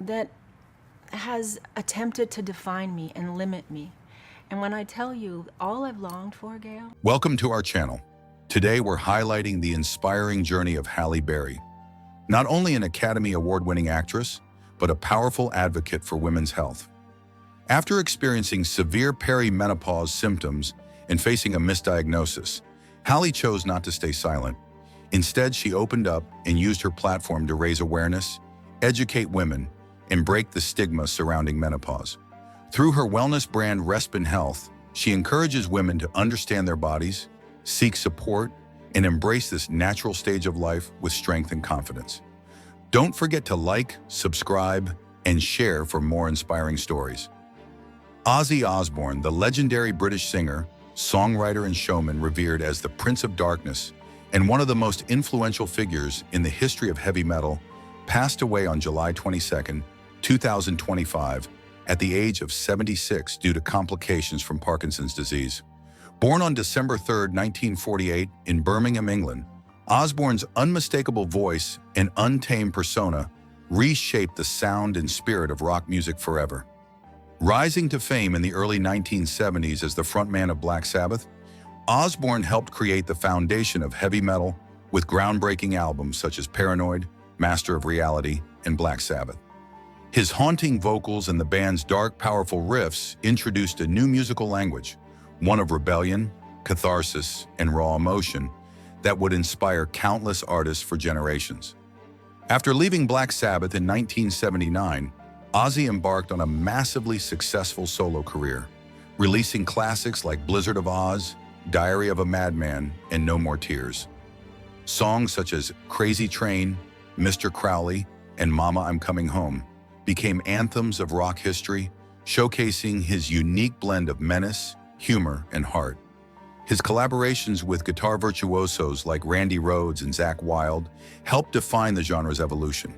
that has attempted to define me and limit me. And when I tell you all I've longed for, Gail. Welcome to our channel. Today we're highlighting the inspiring journey of Halle Berry, not only an Academy Award-winning actress, but a powerful advocate for women's health. After experiencing severe perimenopause symptoms and facing a misdiagnosis, Halle chose not to stay silent. Instead, she opened up and used her platform to raise awareness, educate women, and break the stigma surrounding menopause. Through her wellness brand Respin Health, she encourages women to understand their bodies, seek support, and embrace this natural stage of life with strength and confidence. Don't forget to like, subscribe, and share for more inspiring stories. Ozzy Osbourne, the legendary British singer, songwriter, and showman revered as the Prince of Darkness and one of the most influential figures in the history of heavy metal, passed away on July 22, 2025, at the age of 76 due to complications from Parkinson's disease. Born on December 3, 1948, in Birmingham, England, Osbourne's unmistakable voice and untamed persona reshaped the sound and spirit of rock music forever. Rising to fame in the early 1970s as the frontman of Black Sabbath, Osbourne helped create the foundation of heavy metal with groundbreaking albums such as Paranoid, Master of Reality, and Black Sabbath. His haunting vocals and the band's dark, powerful riffs introduced a new musical language, one of rebellion, catharsis, and raw emotion that would inspire countless artists for generations. After leaving Black Sabbath in 1979, Ozzy embarked on a massively successful solo career, releasing classics like Blizzard of Ozz, Diary of a Madman, and No More Tears. Songs such as Crazy Train, Mr. Crowley, and Mama I'm Coming Home became anthems of rock history, showcasing his unique blend of menace, humor, and heart. His collaborations with guitar virtuosos like Randy Rhoads and Zakk Wylde helped define the genre's evolution.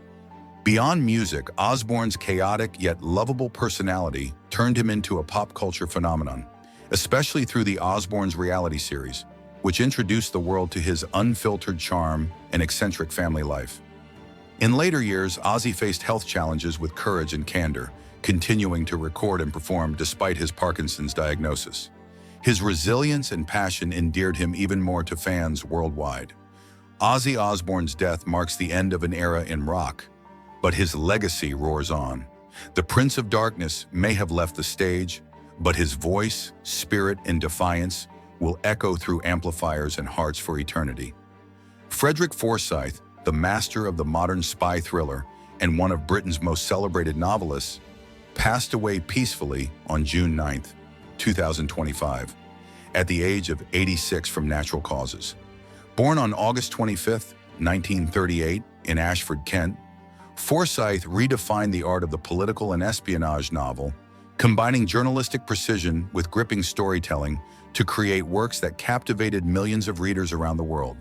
Beyond music, Osbourne's chaotic yet lovable personality turned him into a pop culture phenomenon, especially through the Osbourne's reality series, which introduced the world to his unfiltered charm and eccentric family life. In later years, Ozzy faced health challenges with courage and candor, continuing to record and perform despite his Parkinson's diagnosis. His resilience and passion endeared him even more to fans worldwide. Ozzy Osbourne's death marks the end of an era in rock, but his legacy roars on. The Prince of Darkness may have left the stage, but his voice, spirit, and defiance will echo through amplifiers and hearts for eternity. Frederick Forsyth, the master of the modern spy thriller and one of Britain's most celebrated novelists, passed away peacefully on June 9, 2025, at the age of 86 from natural causes. Born on August 25, 1938, in Ashford, Kent, Forsyth redefined the art of the political and espionage novel, combining journalistic precision with gripping storytelling to create works that captivated millions of readers around the world.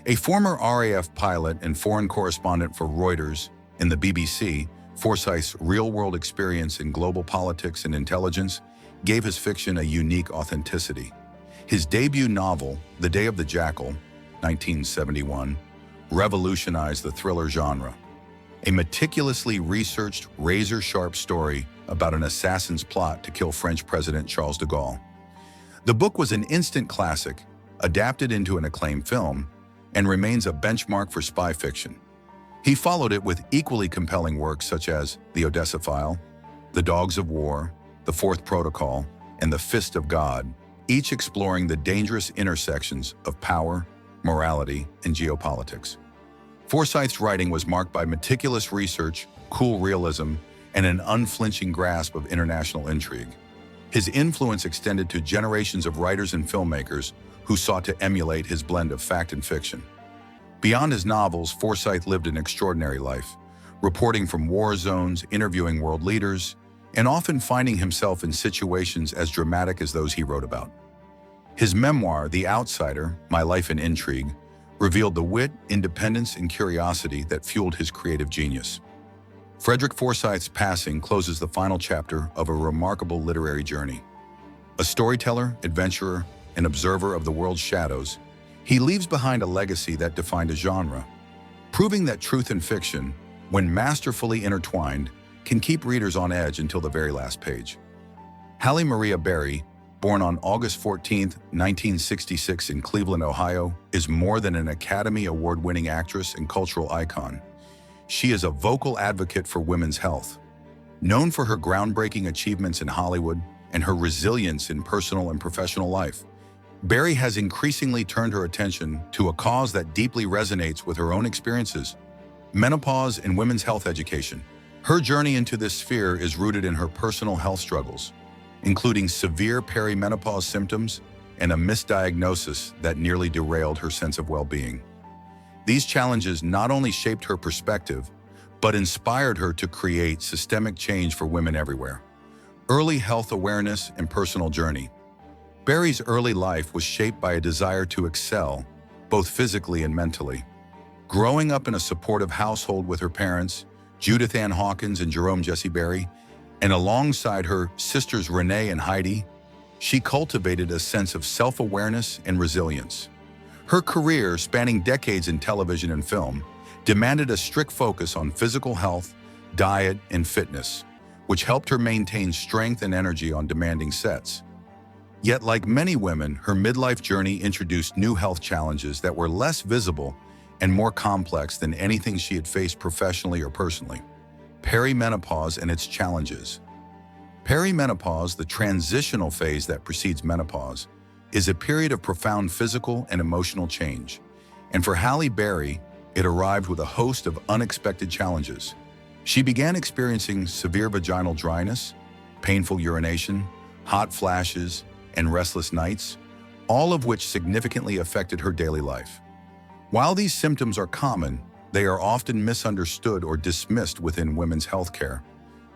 A former RAF pilot and foreign correspondent for Reuters and the BBC, Forsyth's real-world experience in global politics and intelligence gave his fiction a unique authenticity. His debut novel, The Day of the Jackal, 1971, revolutionized the thriller genre. A meticulously researched, razor-sharp story about an assassin's plot to kill French President Charles de Gaulle. The book was an instant classic, adapted into an acclaimed film, and remains a benchmark for spy fiction. He followed it with equally compelling works such as The Odessa File, The Dogs of War, The Fourth Protocol, and The Fist of God, each exploring the dangerous intersections of power, morality, and geopolitics. Forsyth's writing was marked by meticulous research, cool realism, and an unflinching grasp of international intrigue. His influence extended to generations of writers and filmmakers who sought to emulate his blend of fact and fiction. Beyond his novels, Forsyth lived an extraordinary life, reporting from war zones, interviewing world leaders, and often finding himself in situations as dramatic as those he wrote about. His memoir, The Outsider: My Life in Intrigue, revealed the wit, independence, and curiosity that fueled his creative genius. Frederick Forsyth's passing closes the final chapter of a remarkable literary journey. A storyteller, adventurer, and observer of the world's shadows, he leaves behind a legacy that defined a genre, proving that truth and fiction, when masterfully intertwined, can keep readers on edge until the very last page. Halle Maria Berry, born on August 14, 1966 in Cleveland, Ohio, is more than an Academy Award-winning actress and cultural icon. She is a vocal advocate for women's health. Known for her groundbreaking achievements in Hollywood and her resilience in personal and professional life, Berry has increasingly turned her attention to a cause that deeply resonates with her own experiences: menopause and women's health education. Her journey into this sphere is rooted in her personal health struggles, including severe perimenopause symptoms and a misdiagnosis that nearly derailed her sense of well-being. These challenges not only shaped her perspective, but inspired her to create systemic change for women everywhere. Early health awareness and personal journey. Berry's early life was shaped by a desire to excel, both physically and mentally. Growing up in a supportive household with her parents, Judith Ann Hawkins and Jerome Jesse Berry, and alongside her sisters Renee and Heidi, she cultivated a sense of self-awareness and resilience. Her career, spanning decades in television and film, demanded a strict focus on physical health, diet, and fitness, which helped her maintain strength and energy on demanding sets. Yet, like many women, her midlife journey introduced new health challenges that were less visible and more complex than anything she had faced professionally or personally. Perimenopause and its challenges. Perimenopause, the transitional phase that precedes menopause, is a period of profound physical and emotional change. And for Halle Berry, it arrived with a host of unexpected challenges. She began experiencing severe vaginal dryness, painful urination, hot flashes, and restless nights, all of which significantly affected her daily life. While these symptoms are common, they are often misunderstood or dismissed within women's healthcare,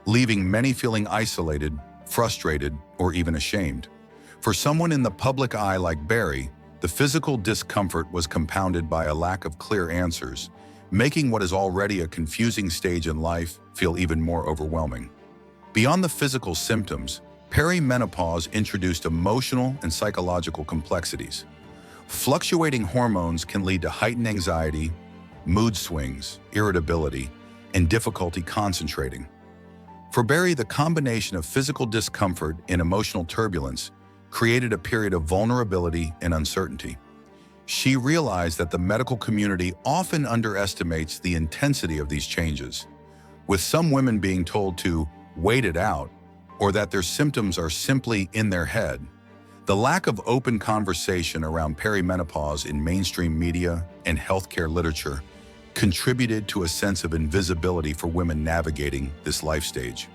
leaving many feeling isolated, frustrated, or even ashamed. For someone in the public eye like Berry, the physical discomfort was compounded by a lack of clear answers, making what is already a confusing stage in life feel even more overwhelming. Beyond the physical symptoms, perimenopause introduced emotional and psychological complexities. Fluctuating hormones can lead to heightened anxiety, mood swings, irritability, and difficulty concentrating. For Berry, the combination of physical discomfort and emotional turbulence created a period of vulnerability and uncertainty. She realized that the medical community often underestimates the intensity of these changes, with some women being told to wait it out or that their symptoms are simply in their head. The lack of open conversation around perimenopause in mainstream media and healthcare literature contributed to a sense of invisibility for women navigating this life stage.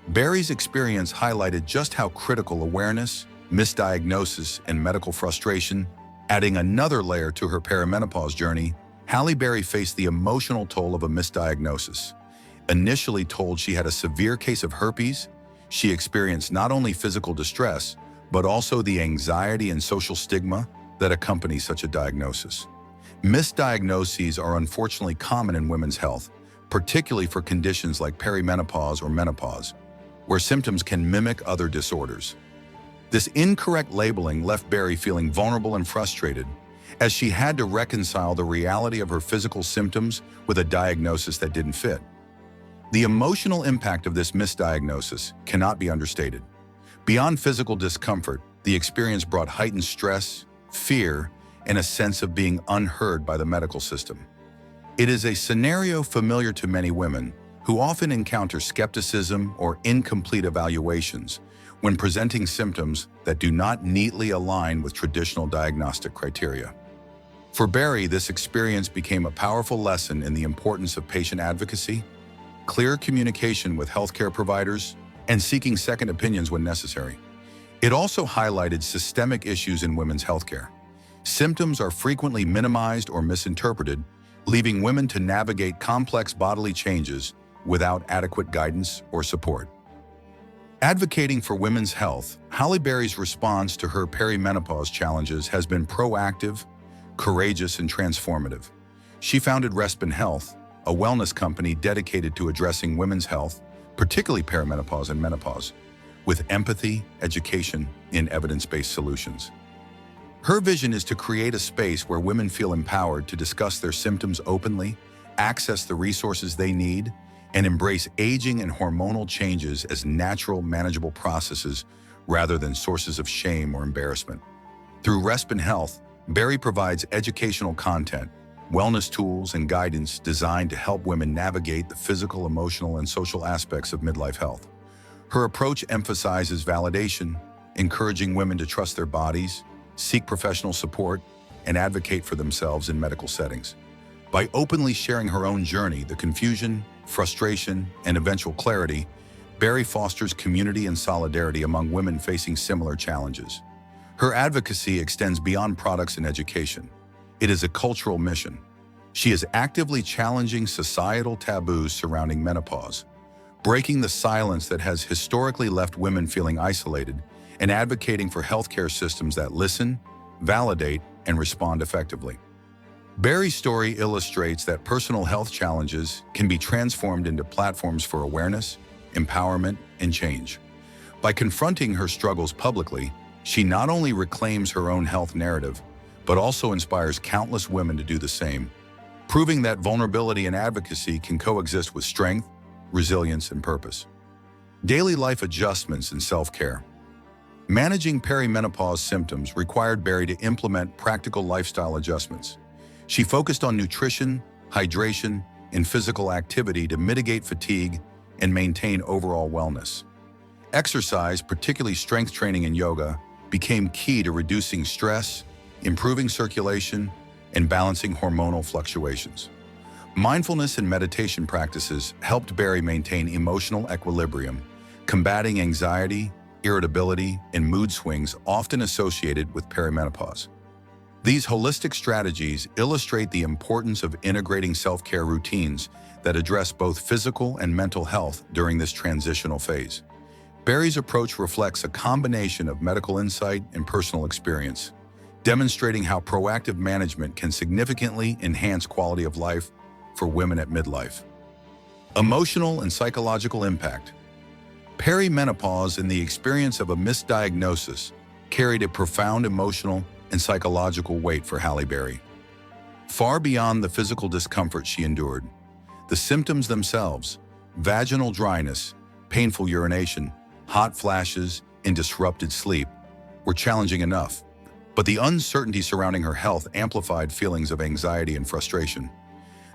Berry's experience highlighted just how critical awareness, misdiagnosis, and medical frustration. Adding another layer to her perimenopause journey, Halle Berry faced the emotional toll of a misdiagnosis. Initially told she had a severe case of herpes, she experienced not only physical distress, but also the anxiety and social stigma that accompany such a diagnosis. Misdiagnoses are unfortunately common in women's health, particularly for conditions like perimenopause or menopause, where symptoms can mimic other disorders. This incorrect labeling left Berry feeling vulnerable and frustrated, as she had to reconcile the reality of her physical symptoms with a diagnosis that didn't fit. The emotional impact of this misdiagnosis cannot be understated. Beyond physical discomfort, the experience brought heightened stress, fear, and a sense of being unheard by the medical system. It is a scenario familiar to many women who often encounter skepticism or incomplete evaluations when presenting symptoms that do not neatly align with traditional diagnostic criteria. For Berry, this experience became a powerful lesson in the importance of patient advocacy, clear communication with healthcare providers, and seeking second opinions when necessary. It also highlighted systemic issues in women's healthcare. Symptoms are frequently minimized or misinterpreted, leaving women to navigate complex bodily changes without adequate guidance or support. Advocating for women's health, Halle Berry's response to her perimenopause challenges has been proactive, courageous, and transformative. She founded Respin Health, a wellness company dedicated to addressing women's health, particularly perimenopause and menopause, with empathy, education, and evidence-based solutions. Her vision is to create a space where women feel empowered to discuss their symptoms openly, access the resources they need, and embrace aging and hormonal changes as natural, manageable processes rather than sources of shame or embarrassment. Through Respin Health, Barry provides educational content, wellness tools, and guidance designed to help women navigate the physical, emotional, and social aspects of midlife health. Her approach emphasizes validation, encouraging women to trust their bodies, seek professional support, and advocate for themselves in medical settings. By openly sharing her own journey, the confusion, frustration, and eventual clarity, Barry fosters community and solidarity among women facing similar challenges. Her advocacy extends beyond products and education. It is a cultural mission. She is actively challenging societal taboos surrounding menopause, breaking the silence that has historically left women feeling isolated, and advocating for healthcare systems that listen, validate, and respond effectively. Barry's story illustrates that personal health challenges can be transformed into platforms for awareness, empowerment, and change. By confronting her struggles publicly, she not only reclaims her own health narrative, but also inspires countless women to do the same, proving that vulnerability and advocacy can coexist with strength, resilience, and purpose. Daily life adjustments and self-care. Managing perimenopause symptoms required Barry to implement practical lifestyle adjustments. She focused on nutrition, hydration, and physical activity to mitigate fatigue and maintain overall wellness. Exercise, particularly strength training and yoga, became key to reducing stress, improving circulation, and balancing hormonal fluctuations. Mindfulness and meditation practices helped Barry maintain emotional equilibrium, combating anxiety, irritability, and mood swings often associated with perimenopause. These holistic strategies illustrate the importance of integrating self-care routines that address both physical and mental health during this transitional phase. Barry's approach reflects a combination of medical insight and personal experience, demonstrating how proactive management can significantly enhance quality of life for women at midlife. Emotional and psychological impact. Perimenopause and the experience of a misdiagnosis carried a profound emotional and psychological weight for Halle Berry. Far beyond the physical discomfort she endured, the symptoms themselves, vaginal dryness, painful urination, hot flashes, and disrupted sleep, were challenging enough, but the uncertainty surrounding her health amplified feelings of anxiety and frustration.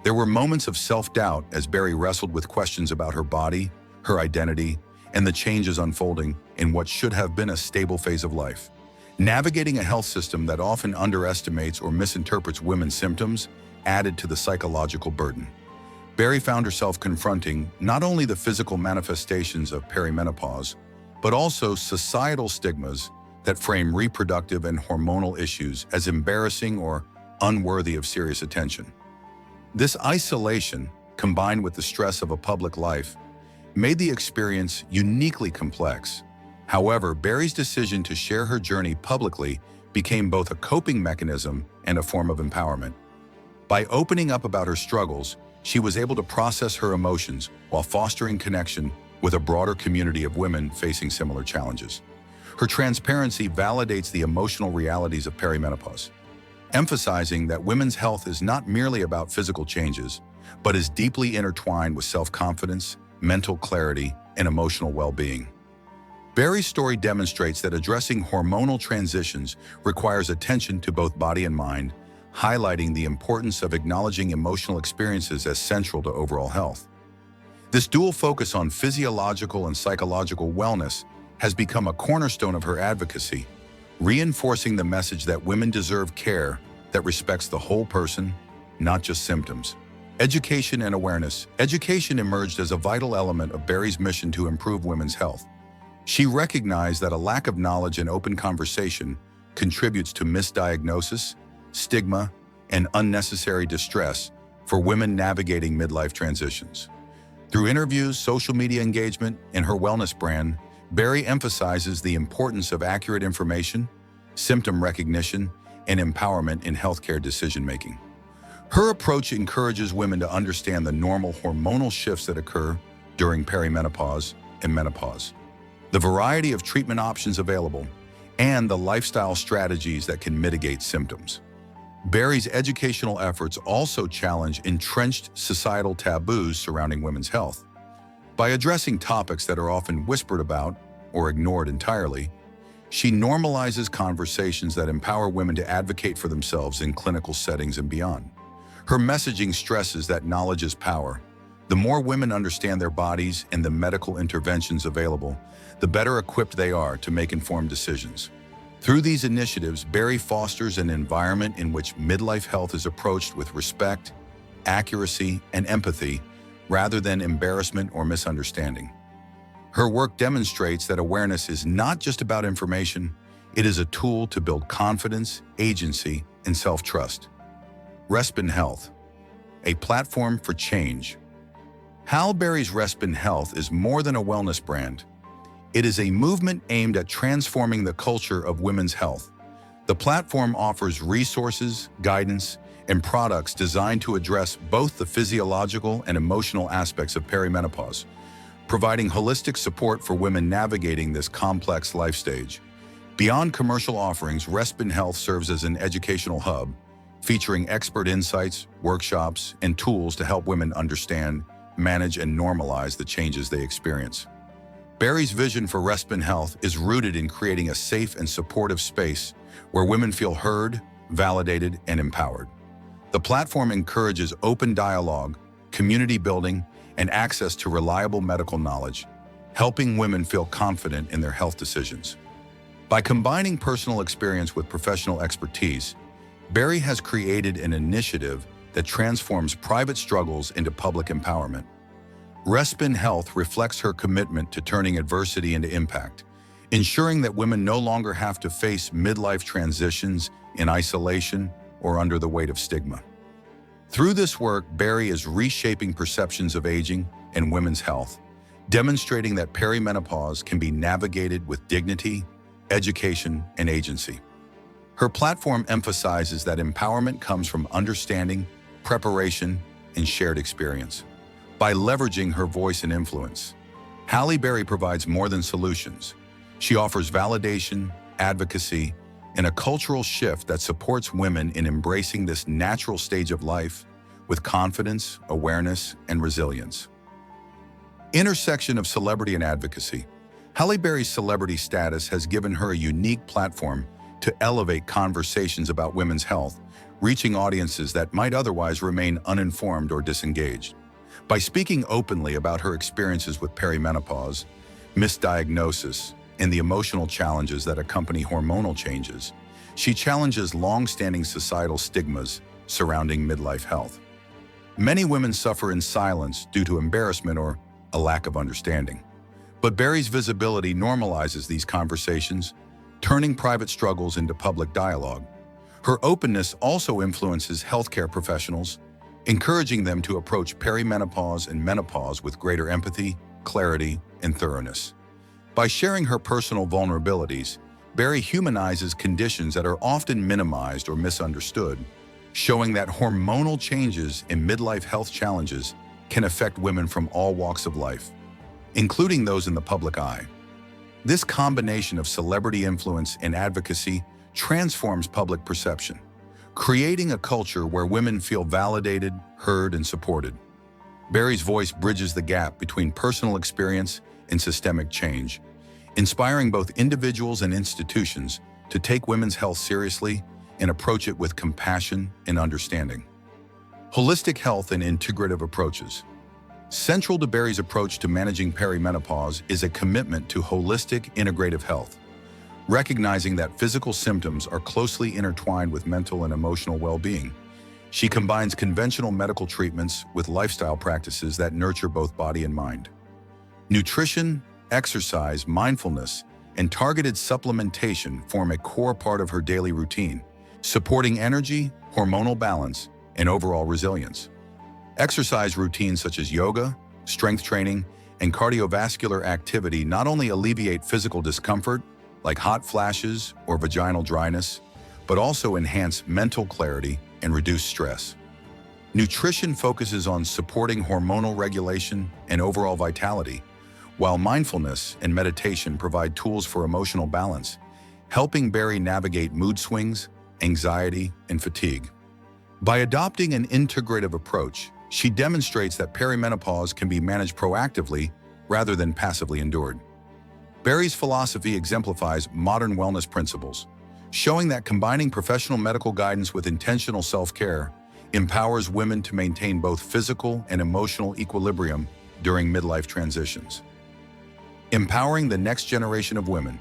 There were moments of self-doubt as Barry wrestled with questions about her body, her identity, and the changes unfolding in what should have been a stable phase of life. Navigating a health system that often underestimates or misinterprets women's symptoms added to the psychological burden. Barry found herself confronting not only the physical manifestations of perimenopause, but also societal stigmas that frame reproductive and hormonal issues as embarrassing or unworthy of serious attention. This isolation, combined with the stress of a public life, made the experience uniquely complex. However, Barry's decision to share her journey publicly became both a coping mechanism and a form of empowerment. By opening up about her struggles, she was able to process her emotions while fostering connection with a broader community of women facing similar challenges. Her transparency validates the emotional realities of perimenopause, emphasizing that women's health is not merely about physical changes, but is deeply intertwined with self-confidence, mental clarity, and emotional well-being. Barry's story demonstrates that addressing hormonal transitions requires attention to both body and mind, highlighting the importance of acknowledging emotional experiences as central to overall health. This dual focus on physiological and psychological wellness has become a cornerstone of her advocacy, reinforcing the message that women deserve care that respects the whole person, not just symptoms. Education and awareness. Education emerged as a vital element of Barry's mission to improve women's health. She recognized that a lack of knowledge and open conversation contributes to misdiagnosis, stigma, and unnecessary distress for women navigating midlife transitions. Through interviews, social media engagement, and her wellness brand, Barry emphasizes the importance of accurate information, symptom recognition, and empowerment in healthcare decision-making. Her approach encourages women to understand the normal hormonal shifts that occur during perimenopause and menopause, the variety of treatment options available, and the lifestyle strategies that can mitigate symptoms. Barry's educational efforts also challenge entrenched societal taboos surrounding women's health. By addressing topics that are often whispered about or ignored entirely, she normalizes conversations that empower women to advocate for themselves in clinical settings and beyond. Her messaging stresses that knowledge is power. The more women understand their bodies and the medical interventions available, the better equipped they are to make informed decisions. Through these initiatives, Berry fosters an environment in which midlife health is approached with respect, accuracy, and empathy, rather than embarrassment or misunderstanding. Her work demonstrates that awareness is not just about information, it is a tool to build confidence, agency, and self-trust. Respin Health, a platform for change. Halle Berry's Respin Health is more than a wellness brand. It is a movement aimed at transforming the culture of women's health. The platform offers resources, guidance, and products designed to address both the physiological and emotional aspects of perimenopause, providing holistic support for women navigating this complex life stage. Beyond commercial offerings, Respin Health serves as an educational hub, featuring expert insights, workshops, and tools to help women understand, manage, and normalize the changes they experience. Berry's vision for Respin Health is rooted in creating a safe and supportive space where women feel heard, validated, and empowered. The platform encourages open dialogue, community building, and access to reliable medical knowledge, helping women feel confident in their health decisions. By combining personal experience with professional expertise, Berry has created an initiative that transforms private struggles into public empowerment. Respin Health reflects her commitment to turning adversity into impact, ensuring that women no longer have to face midlife transitions in isolation or under the weight of stigma. Through this work, Berry is reshaping perceptions of aging and women's health, demonstrating that perimenopause can be navigated with dignity, education, and agency. Her platform emphasizes that empowerment comes from understanding, preparation, and shared experience. By leveraging her voice and influence, Halle Berry provides more than solutions. She offers validation, advocacy, and a cultural shift that supports women in embracing this natural stage of life with confidence, awareness, and resilience. Intersection of celebrity and advocacy. Halle Berry's celebrity status has given her a unique platform to elevate conversations about women's health, reaching audiences that might otherwise remain uninformed or disengaged. By speaking openly about her experiences with perimenopause, misdiagnosis, and the emotional challenges that accompany hormonal changes, she challenges long-standing societal stigmas surrounding midlife health. Many women suffer in silence due to embarrassment or a lack of understanding. But Berry's visibility normalizes these conversations, turning private struggles into public dialogue. Her openness also influences healthcare professionals, encouraging them to approach perimenopause and menopause with greater empathy, clarity, and thoroughness. By sharing her personal vulnerabilities, Berry humanizes conditions that are often minimized or misunderstood, showing that hormonal changes in midlife health challenges can affect women from all walks of life, including those in the public eye. This combination of celebrity influence and advocacy transforms public perception, creating a culture where women feel validated, heard, and supported. Berry's voice bridges the gap between personal experience and systemic change, inspiring both individuals and institutions to take women's health seriously and approach it with compassion and understanding. Holistic health and integrative approaches. Central to Berry's approach to managing perimenopause is a commitment to holistic, integrative health, recognizing that physical symptoms are closely intertwined with mental and emotional well-being. She combines conventional medical treatments with lifestyle practices that nurture both body and mind. Nutrition, exercise, mindfulness, and targeted supplementation form a core part of her daily routine, supporting energy, hormonal balance, and overall resilience. Exercise routines such as yoga, strength training, and cardiovascular activity not only alleviate physical discomfort, like hot flashes or vaginal dryness, but also enhance mental clarity and reduce stress. Nutrition focuses on supporting hormonal regulation and overall vitality, while mindfulness and meditation provide tools for emotional balance, helping Berry navigate mood swings, anxiety, and fatigue. By adopting an integrative approach, she demonstrates that perimenopause can be managed proactively rather than passively endured. Barry's philosophy exemplifies modern wellness principles, showing that combining professional medical guidance with intentional self-care empowers women to maintain both physical and emotional equilibrium during midlife transitions. Empowering the next generation of women,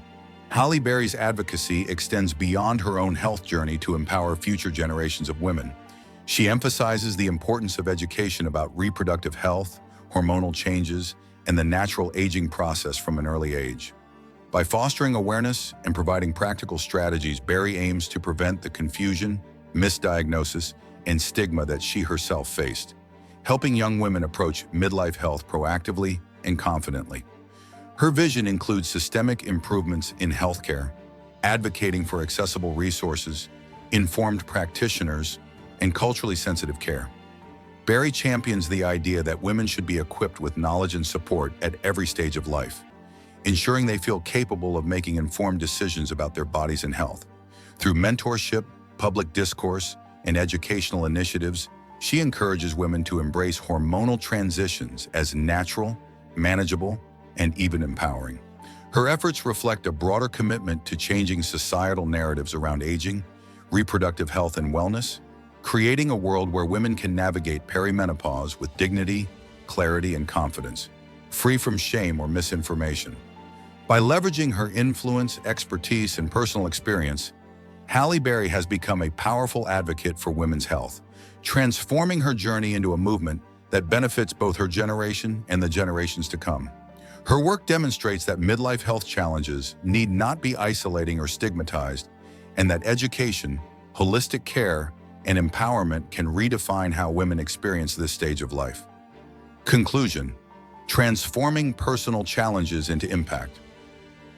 Halle Berry's advocacy extends beyond her own health journey to empower future generations of women. She emphasizes the importance of education about reproductive health, hormonal changes, and the natural aging process from an early age. By fostering awareness and providing practical strategies, Berry aims to prevent the confusion, misdiagnosis, and stigma that she herself faced, helping young women approach midlife health proactively and confidently. Her vision includes systemic improvements in healthcare, advocating for accessible resources, informed practitioners, and culturally sensitive care. Berry champions the idea that women should be equipped with knowledge and support at every stage of life, ensuring they feel capable of making informed decisions about their bodies and health. Through mentorship, public discourse, and educational initiatives, she encourages women to embrace hormonal transitions as natural, manageable, and even empowering. Her efforts reflect a broader commitment to changing societal narratives around aging, reproductive health, and wellness, creating a world where women can navigate perimenopause with dignity, clarity, and confidence, free from shame or misinformation. By leveraging her influence, expertise, and personal experience, Halle Berry has become a powerful advocate for women's health, transforming her journey into a movement that benefits both her generation and the generations to come. Her work demonstrates that midlife health challenges need not be isolating or stigmatized, and that education, holistic care, and empowerment can redefine how women experience this stage of life. Conclusion: transforming personal challenges into impact.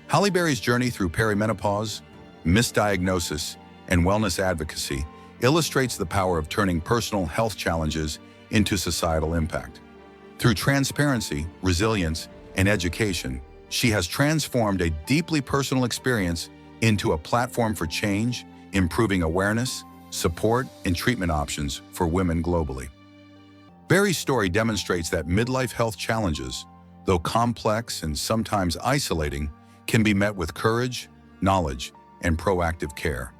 Halle Berry's journey through perimenopause, misdiagnosis, and wellness advocacy illustrates the power of turning personal health challenges into societal impact. Through transparency, resilience, and education, she has transformed a deeply personal experience into a platform for change, improving awareness, support, and treatment options for women globally. Berry's story demonstrates that midlife health challenges, though complex and sometimes isolating, can be met with courage, knowledge, and proactive care.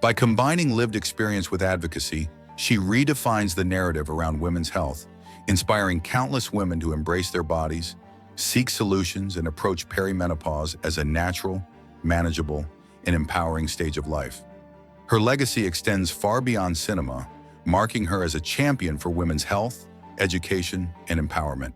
By combining lived experience with advocacy, she redefines the narrative around women's health, inspiring countless women to embrace their bodies, seek solutions, and approach perimenopause as a natural, manageable, and empowering stage of life. Her legacy extends far beyond cinema, marking her as a champion for women's health, education, and empowerment.